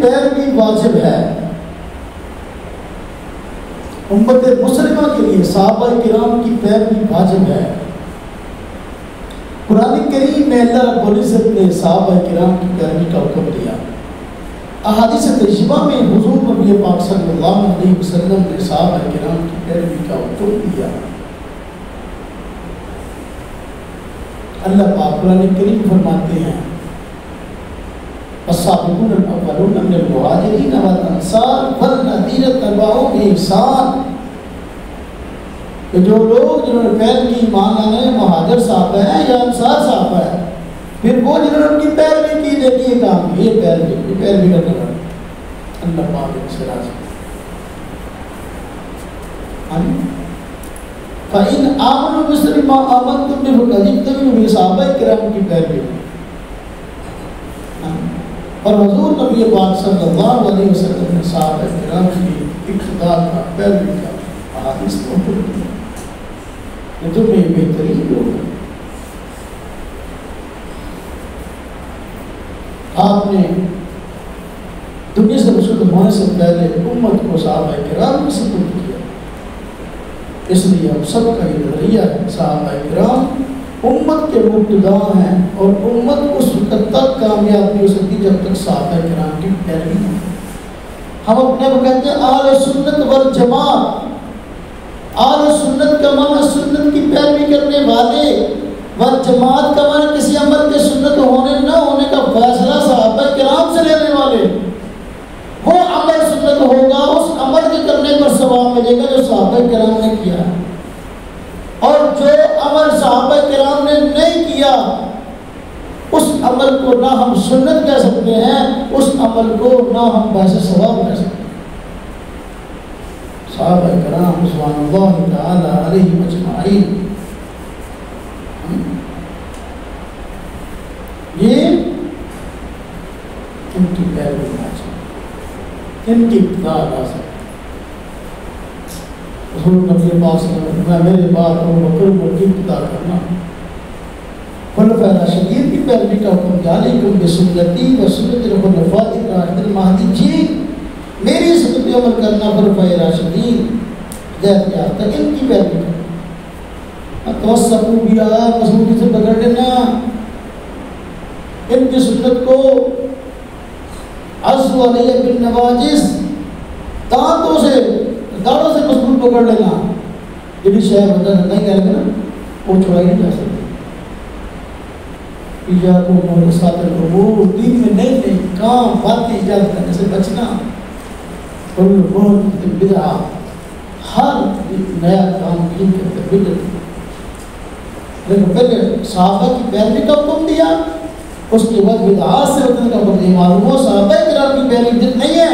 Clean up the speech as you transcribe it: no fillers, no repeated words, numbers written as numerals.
پیروی واجب ہے امت مسلمہ کے لیے، صحابہ کرام کی پیروی واجب ہے۔ قرآن کریم میں اللہ رب العزت نے صحابہ کرام کی پیروی کا حکم دیا۔ احادیث طیبہ میں حضور نبی پاک صلی اللہ علیہ وسلم نے صحابہ کرام کی پیروی کا حکم دیا۔ اللہ پاک قرآن کریم فرماتے ہیں السابقون الاولون من المہاجرین والانصار والذین اتبعوہم بإحسان، کہ جو لوگ جنہوں نے پہل کی ایمان لانے مہاجر صحابہ ہیں یا انصار صحابہ ہیں، پھر وہ جنہوں نے ان کی پیروی کی دیکھی یہ کام کی، یہ پیروی کرنے والا اللہ پاک ان سے راضی۔ فَإِنْ آمَنُوا بِمِثْلِ مَا آمَنْتُم بِهِ فَقَدِ اتَّبَعُوا، صحابہ کرام کی پیروی۔ اور حضور نبی پاک صلی اللہ علیہ وسلم نے صحابہ کرام کی اقتداء کا، پیروی کا احادیث کو حکم دیا کہ تم یہ بہترین لوگ ہیں۔ آپ نے دنیا سے رسول ہونے سے پہلے امت کو صحابہ کرام کی سپرد کیا، اس لیے ہم سب کا یہ نظریہ ہے صحابہ کرام امت کے مقتدا ہیں، اور امت اس وقت تک کامیاب نہیں ہو سکتی جب تک صحابہ کرام کی پیروی نہ ہو۔ ہم اپنے کو کہتے ہیں اہل سنت والجماعت۔ اہل سنت کا معنی سنت کی پیروی کرنے والے، والجماعت کا معنی کسی عمل کے سنت ہونے نہ ہونے کا فیصلہ صحابہ کرام سے لینے والے۔ وہ عمل سنت ہوگا، اس عمل کے کرنے پر ثواب ملے گا جو صحابہ کرام نے کیا، اور جو عمل صحابہ کرام نے نہیں کیا اس عمل کو نہ ہم سنت کہہ سکتے ہیں، اس عمل کو نہ ہم باعث ثواب کہہ سکتے ہیں۔ صحابہ کرام رضوان اللہ تعالی علیہم اجمعین، یہ ان کی پیروی واجب، ان کی ابتداء لازم۔ حضور نبی پاک صلی اللہ علیہ وسلم نے میرے بعد ابو بکر عمر کی ابتداء کرنا، خلفائے راشدین کی پیروی کا حکم دیا، علیکم بسنتی و سنت الخلفاء الراشدین المہدیین، میری سنت پہ عمل کرنا، خلفائے راشدین ہدایت یافتہ ان کی پیروی کرنا، توسطوا بہا، مضبوطی سے پکڑ لینا ان کی سنت کو، عضوا علیہ بالنواجذ، دانتوں سے داڑھوں سے مضبوط پکڑ لینا، یہ بھی شاید بندہ نہیں کہہ لگا نا وہ چھوڑائی نہیں جا سکتی۔ ایاکم محدثات الامور، دین میں نئی نئی کام باتیں ایجاد کرنے سے بچنا، کل محدثۃ بدعہ، ہر نیا کام دین کے اندر بدعت۔ لیکن پہلے صحابہ کی پیروی کا حکم دیا، اس کے بعد بدعات سے بچنے کا حکم دیا۔ معلوم ہو صحابہ کرام کی پیروی بدعت نہیں ہے،